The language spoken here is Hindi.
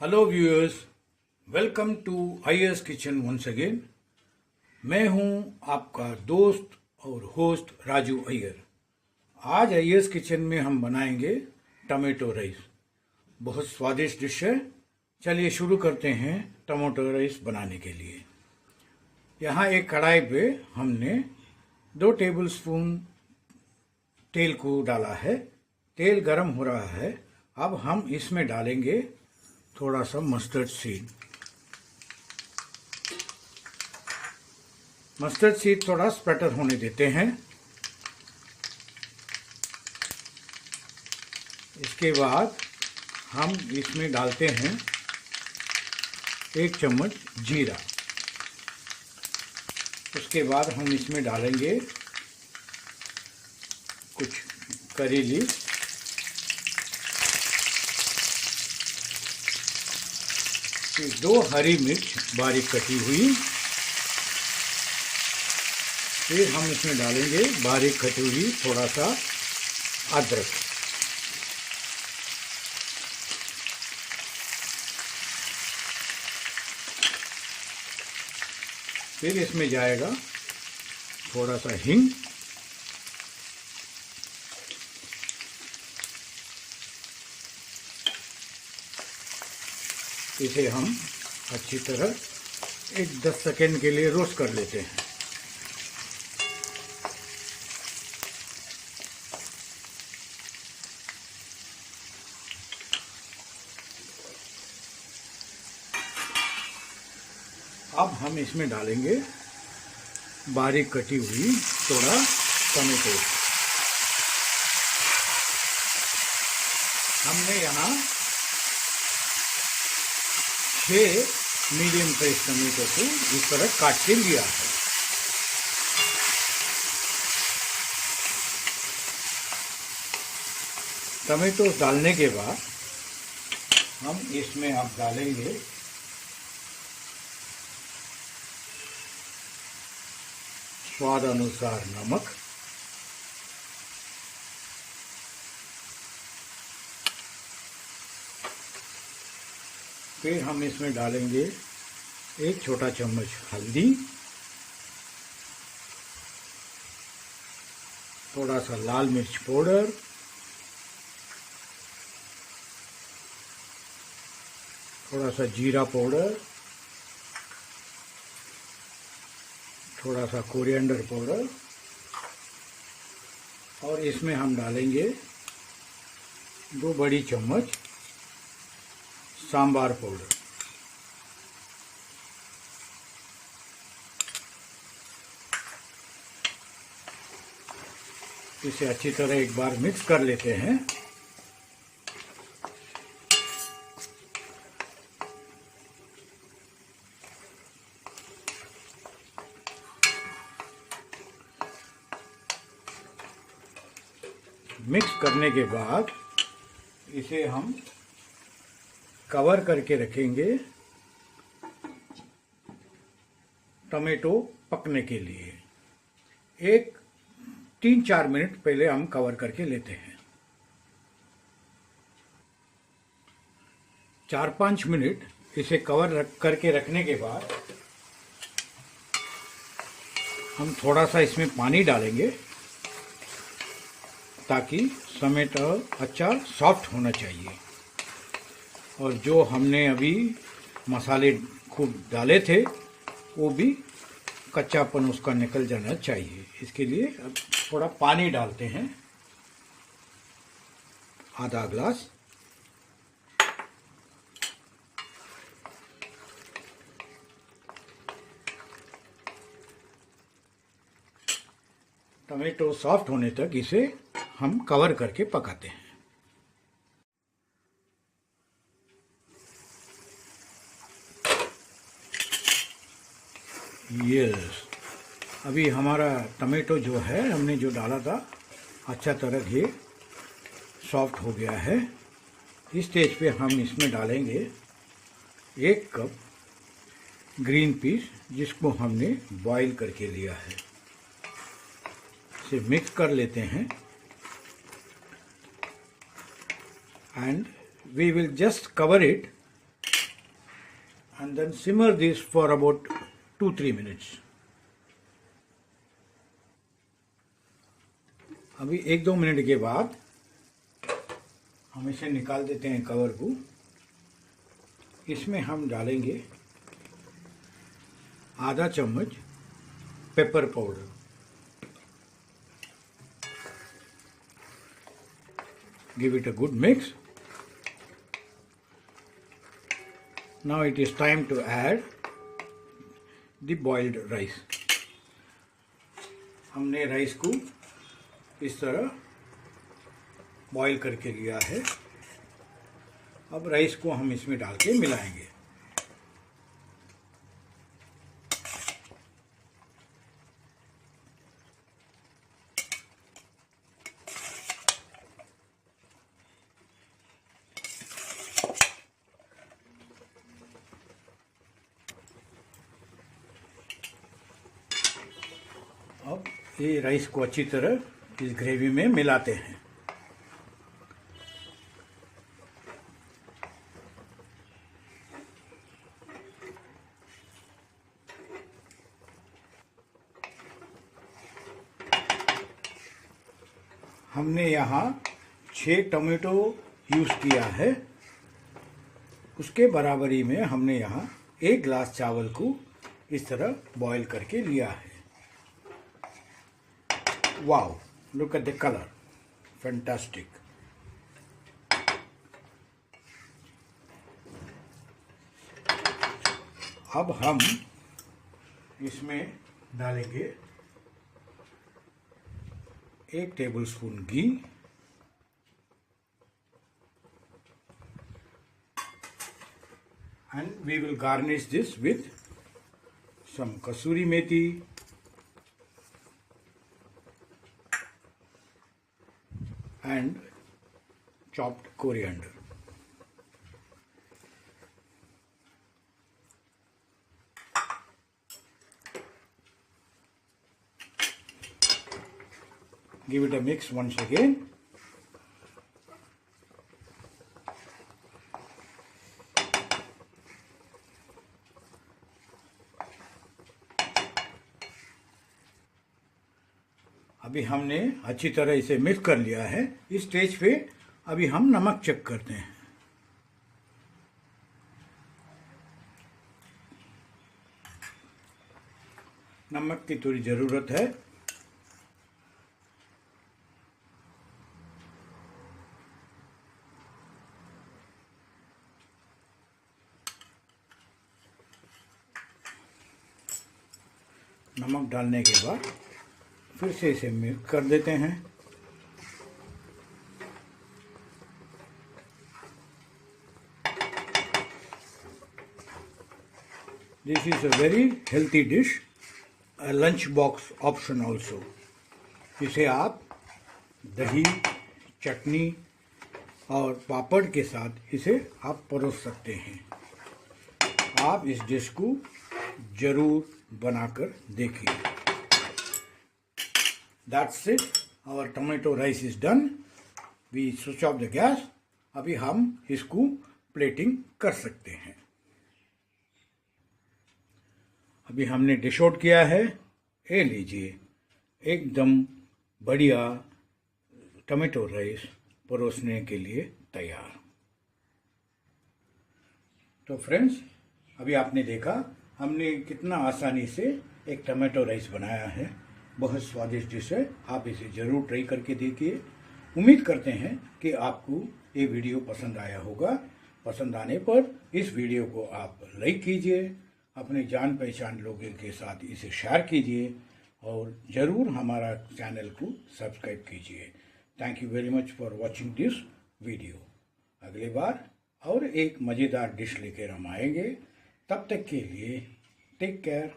Hello viewers, welcome to IS kitchen once again. मैं हूं आपका दोस्त और होस्ट राजू अय्यर। आज आईएस किचन में हम बनाएंगे टमेटो राइस। बहुत स्वादिष्ट डिश है। चलिए शुरू करते हैं टमाटो राइस बनाने के लिए। यहाँ एक कढ़ाई पे हमने 2 टेबलस्पून तेल को डाला है। तेल गरम हो रहा है। अब हम इसमें डालेंगे थोड़ा सा मस्टर्ड सीड। मस्टर्ड सीड थोड़ा स्प्रेटर होने देते हैं। इसके बाद हम इसमें डालते हैं 1 चम्मच जीरा। उसके बाद हम इसमें डालेंगे कुछ करी लीफ, फिर 2 हरी मिर्च बारीक कटी हुई। फिर हम इसमें डालेंगे बारीक कटी हुई थोड़ा सा अदरक। फिर इसमें जाएगा थोड़ा सा हींग। इसे हम अच्छी तरह 10 सेकेंड के लिए रोस्ट कर लेते हैं। अब हम इसमें डालेंगे बारीक कटी हुई थोड़ा टमाटो। हमने यहाँ 6 मीडियम साइज टमाटो को इस तरह काट के लिया है। टमाटो डालने के बाद हम इसमें अब डालेंगे स्वाद अनुसार नमक, फिर हम इसमें डालेंगे 1 छोटा चम्मच हल्दी, थोड़ा सा लाल मिर्च पाउडर, थोड़ा सा जीरा पाउडर, थोड़ा सा कोरिएंडर पाउडर, और इसमें हम डालेंगे 2 बड़ी चम्मच सांबार पाउडर। इसे अच्छी तरह एक बार मिक्स कर लेते हैं। मिक्स करने के बाद इसे हम कवर करके रखेंगे टमाटो पकने के लिए। 3-4 मिनट पहले हम कवर करके लेते हैं। 4-5 मिनट इसे कवर करके रखने के बाद हम थोड़ा सा इसमें पानी डालेंगे ताकि टमाटो अच्छा सॉफ्ट होना चाहिए। और जो हमने अभी मसाले खूब डाले थे वो भी कच्चापन उसका निकल जाना चाहिए। इसके लिए अब थोड़ा पानी डालते हैं, आधा ग्लास। टमाटो सॉफ्ट होने तक इसे हम कवर करके पकाते हैं। यस, अभी हमारा टमाटो जो है हमने जो डाला था अच्छा तरह ये सॉफ्ट हो गया है। इस स्टेज पे हम इसमें डालेंगे 1 कप ग्रीन पीस जिसको हमने बॉईल करके लिया है। इसे मिक्स कर लेते हैं and we will just cover it and then simmer this for about 2-3 minutes. अभी 1-2 मिनट के बाद हम इसे निकाल देते हैं कवर को। इसमें हम डालेंगे आधा चम्मच pepper powder, give it a good mix. Now it is time to add the boiled rice. हमने राइस को इस तरह बॉईल करके लिया है। अब राइस को हम इसमें डाल के मिलाएंगे। अब ये राइस को अच्छी तरह इस ग्रेवी में मिलाते हैं। हमने यहाँ 6 टमाटो यूज किया है, उसके बराबरी में हमने यहाँ 1 गिलास चावल को इस तरह बॉईल करके लिया है। Wow, look at the color, fantastic. अब हम इसमें डालेंगे 1 tablespoon ghee, and we will garnish this with some kasuri methi and chopped coriander. Give it a mix once again. अभी हमने अच्छी तरह इसे मिक्स कर लिया है। इस स्टेज पे अभी हम नमक चेक करते हैं। नमक की थोड़ी ज़रूरत है। नमक डालने के बाद फिर से इसे मिक्स कर देते हैं। This is a very healthy dish, a lunch box option also. इसे आप दही, चटनी और पापड़ के साथ इसे आप परोस सकते हैं। आप इस डिश को जरूर बनाकर देखिए। That's it. Our tomato rice is done. We switch off the gas. अभी हम इसको प्लेटिंग कर सकते हैं। अभी हमने डिश आउट किया है। ये लीजिए, एकदम बढ़िया टमाटो राइस परोसने के लिए तैयार। तो फ्रेंड्स, अभी आपने देखा हमने कितना आसानी से एक टमाटो राइस बनाया है। बहुत स्वादिष्ट डिश है। आप इसे ज़रूर ट्राई करके देखिए। उम्मीद करते हैं कि आपको ये वीडियो पसंद आया होगा। पसंद आने पर इस वीडियो को आप लाइक कीजिए, अपने जान पहचान लोगों के साथ इसे शेयर कीजिए और ज़रूर हमारा चैनल को सब्सक्राइब कीजिए। Thank you very much for watching this video. अगली बार और एक मज़ेदार डिश लेकर हम आएंगे। तब तक के लिए टेक केयर।